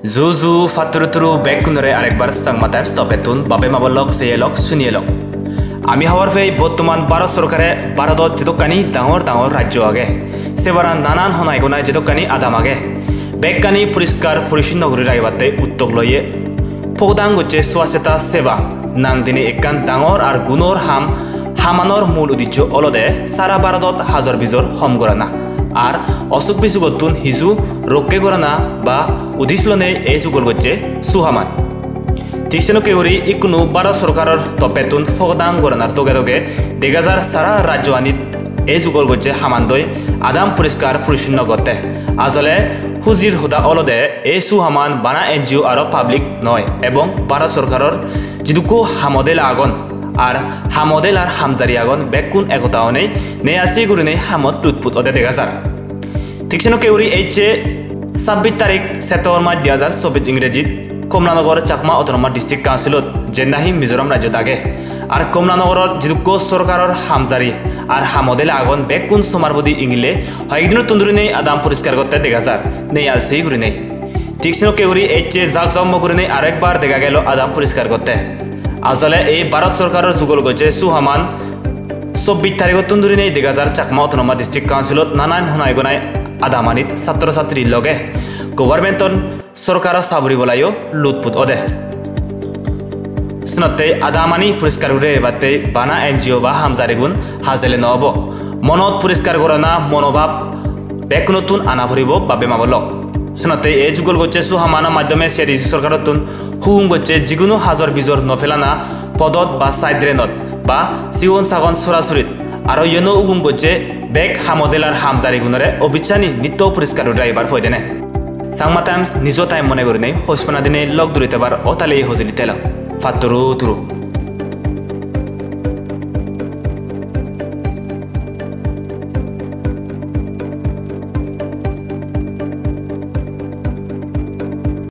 জু ফাতুরুতুরু বেকুনরে আরেকবার সাংমা টাইমস তপেতুন বাবে মাবলক সেয়েলক শুনিয়েলক আমি হওয়ার ফেই বর্তমান ভারত সরকারে ভারতত যেতকানি ডাঙর ডাঙর রাজ্য আগে সেবারা নানান হনাইগোনায় যেতকানি আদাম আগে বেকানি পরিষ্কার পরিচ্ছন্ন করে রাখবাতে উদ্যোগ লইয়ে ফৌদাং গচ্ছে স্বাস্থ্যতা সেবা নাং দিনে একান ডাঙর আর গুণর হামানোর মূল উদ্দেশ্য অলদে সারা ভারতত হাজর বিজর হম গড়ানা আর অসুখ বিসুগতুন হিজু রোগকে গড়ানা বা উদিসলনে এই যুগল গচ্ছে সুহামান ঠিকসেনো কেউরি ইকুনো ভারত সরকারের তপেতুন ফৌদাং গড়ানার তোগে তোগে দেগাজার সারা রাজ্য আনিত এই যুগল গচ্ছে হামানদই আদাম পরিষ্কার পরিচ্ছন্ন করতে আসলে হুজির হুদা অলদে এই সুহামান বানা এনজিও আর পাবলিক নয় এবং ভারত সরকারের যিদুকো হামদেল আগন আর হামদেল আর হামজারি আগন বেকুন একতা অনেই নে আসি গুরু নেই হামদ লুৎপুত ওদে দেখা যার ঠিকসেনো কেউরি এই 26 তারিখ সেপ্টেম্বর মাস 2024 ইংরেজিত কমলানগর চাকমা অটোনমাস ডিস্ট্রিক্ট কাউন্সিলত জেন্নাহি মিজোরাম রাজ্যত আগে আর কমলানগরের যিদুকো সরকারের হামজারি আর হামদেল আগন বেকুন সমারবদি ইংলে হয়দিন তুন্দুরি নেই আদাম পরিষ্কার করতে দেখা যার নেই আলসি গুরি নেই ঠিকসেনো কেউরি এই জাক জম্ম করে নেই আরেকবার দেখা গেল আদাম পরিষ্কার করতে আসলে এই ভারত সরকারের যুগল গছে সুহামান 24 তারিখ তুন্দুরি নেই দেখা যার চাকমা অটোনমাস ডিস্ট্রিক্ট কাউন্সিলত নানান হনাইগনায় আদামানিত ছাত্র ছাত্রীর লগে গভর্নমেন্টন সরকারের সাবরি বলাইও লুৎপুত ওদে স্নতে আদামানি পরিষ্কার করে বাতে বানা এনজিও বা হামজারিগুন হাজেলে নহব মনত পরিষ্কার করে না মনোভাব বেক নতুন আনা ভরিব বাবে মাবলক স্নতে এই যুগল গচ্ছে সুহামানের মাধ্যমে সেরিজি সরকারতুন হুম গচ্ছে যিকোনো হাজর বিজর নফেলানা পদত বা সাইড্রেনত বা সিওন সাগন সরাসরিত আর ইয়েনো উগুম গচ্ছে বেক হামদেল আর হামজারিগুনরে অবিচানি নিত্য পরিষ্কার ড্রাইভার ফয়দেনে সাংমা টাইমস নিজ টাইম মনে করে নেই হোসপনা দিনে লগ দূরিতে বার অতালেই হজলি তেল ফাতুরু তুরু